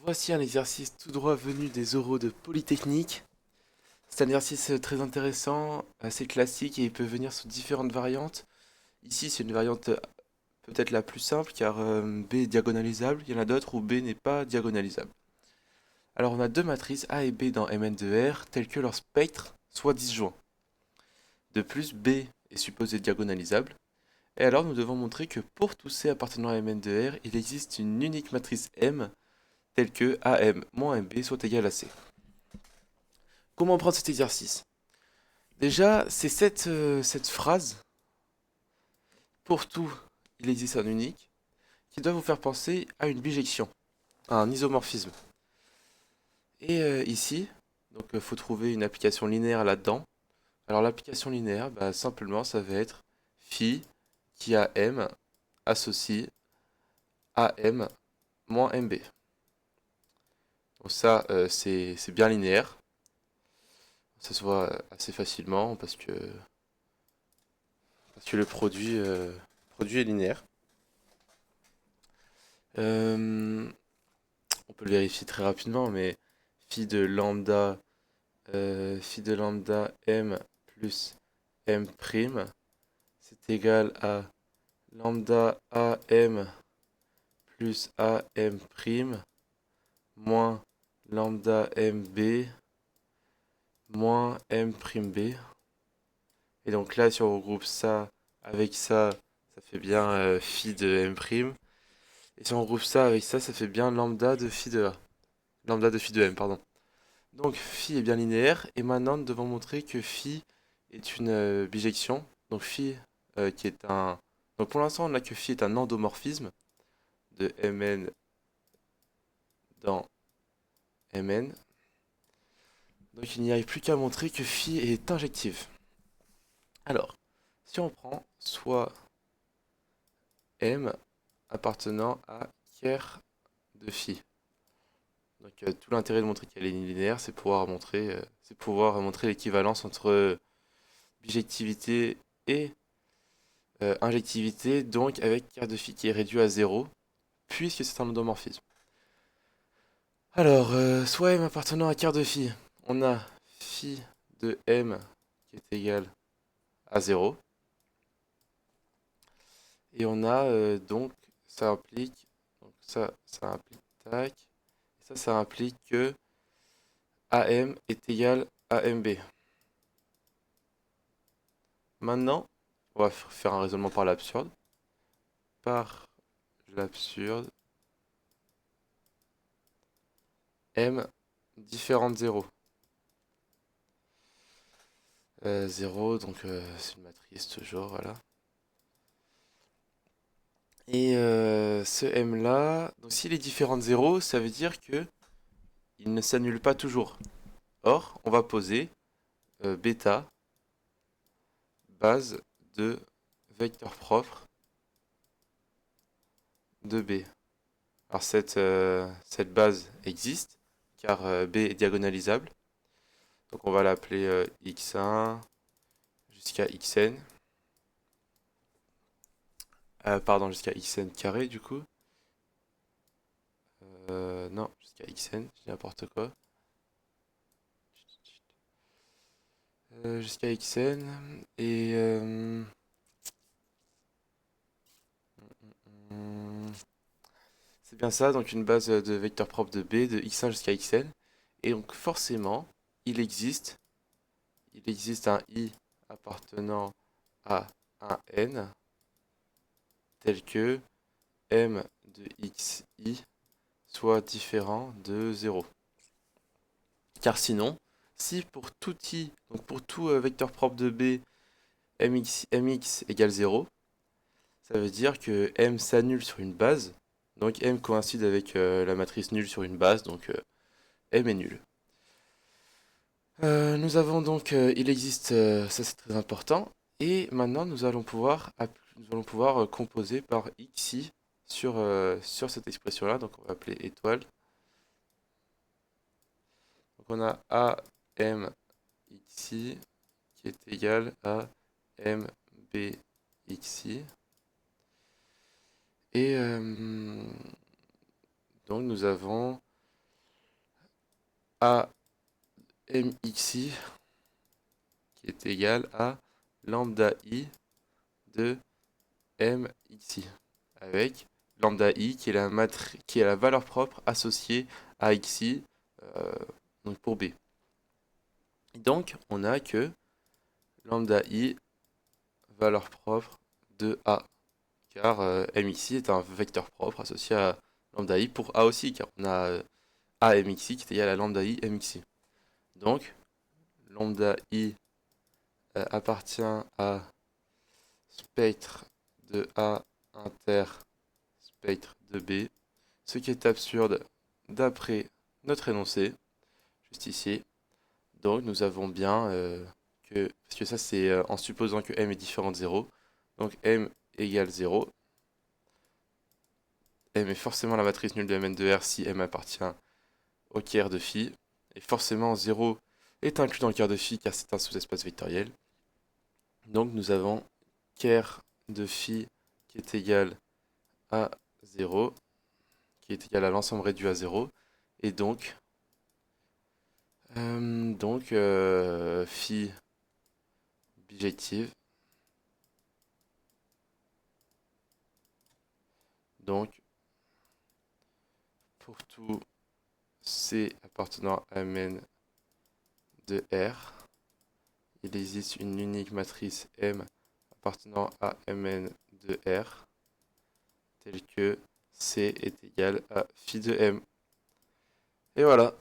Voici un exercice tout droit venu des oraux de Polytechnique. C'est un exercice très intéressant, assez classique et il peut venir sous différentes variantes. Ici, c'est une variante peut-être la plus simple car B est diagonalisable. Il y en a d'autres où B n'est pas diagonalisable. Alors, on a deux matrices A et B dans Mn de R telles que leur spectre soit disjoint. De plus, B est supposé diagonalisable. Et alors, nous devons montrer que pour tout C appartenant à Mn de R, il existe une unique matrice M telle que AM moins MB soit égal à C. Comment prendre cet exercice? Déjà, c'est cette phrase, pour tout, il existe un unique, qui doit vous faire penser à une bijection, à un isomorphisme. Et ici, donc il faut trouver une application linéaire là-dedans. Alors l'application linéaire, bah, simplement, ça va être phi qui a m associe am moins mb. Donc ça, c'est bien linéaire. Ça se voit assez facilement parce que le produit est linéaire. Euh, on peut le vérifier très rapidement, mais phi de lambda m plus m prime, c'est égal à lambda am plus am prime moins lambda mb moins m prime b. Et donc là, si on regroupe ça avec ça, ça fait bien phi de m prime. Et si on regroupe ça avec ça, ça fait bien lambda de phi de a. Lambda de phi de m, pardon. Donc phi est bien linéaire, et maintenant nous devons montrer que phi est une bijection. Donc phi qui est un... Donc pour l'instant on a que phi est un endomorphisme de Mn dans Mn. Donc il n'y a plus qu'à montrer que phi est injective. Alors, si on prend soit M appartenant à ker de phi. Donc tout l'intérêt de montrer qu'elle est linéaire, c'est pouvoir montrer l'équivalence entre bijectivité et injectivité, donc avec quart de phi qui est réduit à zéro, puisque c'est un endomorphisme. Alors, soit m appartenant à quart de phi, on a phi de m qui est égal à zéro, et on a donc, ça implique, donc ça implique, tac, et ça implique que am est égal à mb. Maintenant, on va faire un raisonnement par l'absurde. Par l'absurde, m différent de 0. 0, donc c'est une matrice toujours, voilà. Et ce m là, donc s'il est différent de 0, ça veut dire que il ne s'annule pas toujours. Or, on va poser bêta, base de vecteur propre de b. Alors cette base existe, car b est diagonalisable. Donc on va l'appeler x1 jusqu'à xn. Pardon, jusqu'à xn carré du coup. Non, jusqu'à xn, je dis n'importe quoi. Jusqu'à xn. Et... c'est bien ça, donc une base de vecteur propre de b de x1 jusqu'à xn. Et donc forcément, il existe, il existe un i appartenant à un n tel que m de xi soit différent de 0. Car sinon, si pour tout i, donc pour tout vecteur propre de b, mx égale 0, ça veut dire que m s'annule sur une base, donc m coïncide avec la matrice nulle sur une base, donc m est nul. Nous avons donc, il existe, ça c'est très important, et maintenant nous allons pouvoir composer par xi sur cette expression-là, donc on va appeler étoile. Donc on a am xi qui est égal à mbxi. Et donc nous avons A mxi qui est égal à lambda i de mxi, avec lambda i qui est la valeur propre associée à xi, euh, donc pour b. Et donc on a que lambda i valeur propre de a, car mxi est un vecteur propre associé à lambda i pour a aussi, car on a a mxi qui est égal à lambda i mxi. Donc lambda i appartient à spectre de a inter spectre de b, ce qui est absurde d'après notre énoncé, juste ici. Donc nous avons bien parce que ça c'est en supposant que m est différent de 0, donc m égale 0, m est forcément la matrice nulle de Mn de R si m appartient au Ker de phi, et forcément 0 est inclus dans le Ker de phi car c'est un sous-espace vectoriel. Donc nous avons Ker de phi qui est égal à 0, qui est égal à l'ensemble réduit à 0, et donc, phi bijective, donc pour tout C appartenant à Mn de R, il existe une unique matrice M appartenant à Mn de R, telle que C est égal à phi de M. Et voilà.